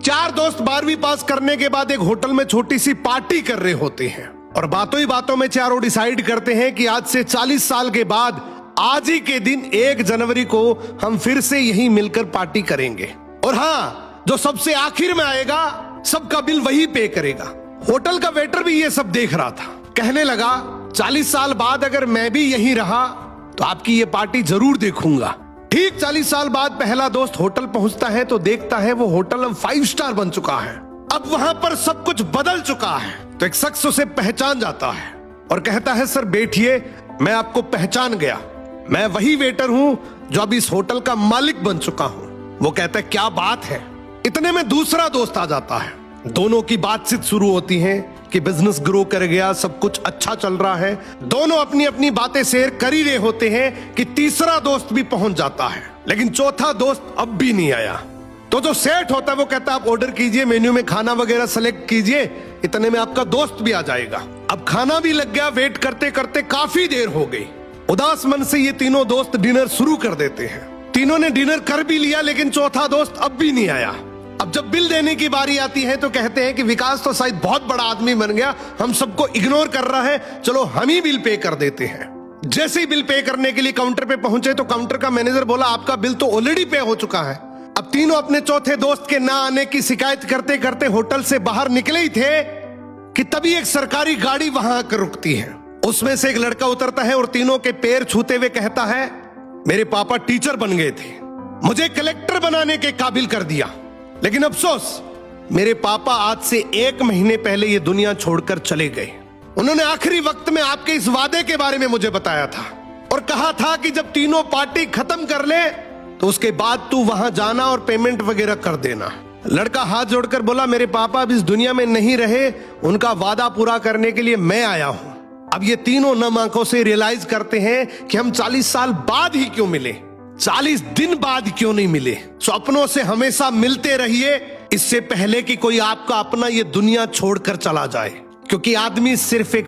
चार दोस्त 12वीं पास करने के बाद एक होटल में छोटी सी पार्टी कर रहे होते हैं और बातों ही बातों में चारों डिसाइड करते हैं कि आज से 40 साल के बाद आज ही के दिन 1 जनवरी को हम फिर से यहीं मिलकर पार्टी करेंगे। और हाँ, जो सबसे आखिर में आएगा सबका बिल वही पे करेगा। होटल का वेटर भी ये सब देख रहा था, कहने लगा 40 साल बाद अगर मैं भी यहीं रहा तो आपकी ये पार्टी जरूर देखूंगा। ठीक 40 साल बाद पहला दोस्त होटल पहुंचता है तो देखता है वो होटल अब 5 स्टार बन चुका है। अब वहां पर सब कुछ बदल चुका है। तो एक शख्स उसे पहचान जाता है और कहता है सर बैठिए, मैं आपको पहचान गया, मैं वही वेटर हूं जो अब इस होटल का मालिक बन चुका हूं। वो कहता है क्या बात है। इतने में दूसरा दोस्त आ जाता है, दोनों की बातचीत शुरू होती है कि बिजनेस ग्रो कर गया, सब कुछ अच्छा चल रहा है। दोनों अपनी अपनी बातें शेयर कर ही रहे होते हैं कि तीसरा दोस्त भी पहुंच जाता है, लेकिन चौथा दोस्त अब भी नहीं आया। तो जो सेठ होता है वो कहता है आप ऑर्डर कीजिए, मेन्यू में खाना वगैरह सेलेक्ट कीजिए, इतने में आपका दोस्त भी आ जाएगा। अब खाना भी लग गया, वेट करते करते काफी देर हो गई। उदास मन से ये तीनों दोस्त डिनर शुरू कर देते हैं। तीनों ने डिनर कर भी लिया लेकिन चौथा दोस्त अब भी नहीं आया। अब जब बिल देने की बारी आती है तो कहते हैं कि विकास तो शायद बहुत बड़ा आदमी बन गया, हम सबको इग्नोर कर रहा है, चलो हम ही बिल पे कर देते हैं। जैसे ही बिल पे करने के लिए काउंटर पे पहुंचे तो काउंटर का मैनेजर बोला आपका बिल तो ऑलरेडी पे हो चुका है। अब तीनों अपने चौथे दोस्त के ना आने की शिकायत करते करते होटल से बाहर निकले ही थे कि तभी एक सरकारी गाड़ी वहां आकर रुकती है। उसमें से एक लड़का उतरता है और तीनों के पैर छूते हुए कहता है मेरे पापा टीचर बन गए थे, मुझे कलेक्टर बनाने के काबिल कर दिया, लेकिन अफसोस मेरे पापा आज से 1 महीने पहले ये दुनिया छोड़कर चले गए। उन्होंने आखिरी वक्त में आपके इस वादे के बारे में मुझे बताया था और कहा था कि जब तीनों पार्टी खत्म कर ले तो उसके बाद तू वहां जाना और पेमेंट वगैरह कर देना। लड़का हाथ जोड़कर बोला मेरे पापा अब इस दुनिया में नहीं रहे, उनका वादा पूरा करने के लिए मैं आया हूं। अब ये तीनों नम आंखों से रियलाइज करते हैं कि हम 40 साल बाद ही क्यों मिले, 40 दिन बाद क्यों नहीं मिले। सपनों से हमेशा मिलते रहिए, इससे पहले कि कोई आपका अपना ये दुनिया छोड़कर चला जाए, क्योंकि आदमी सिर्फ एक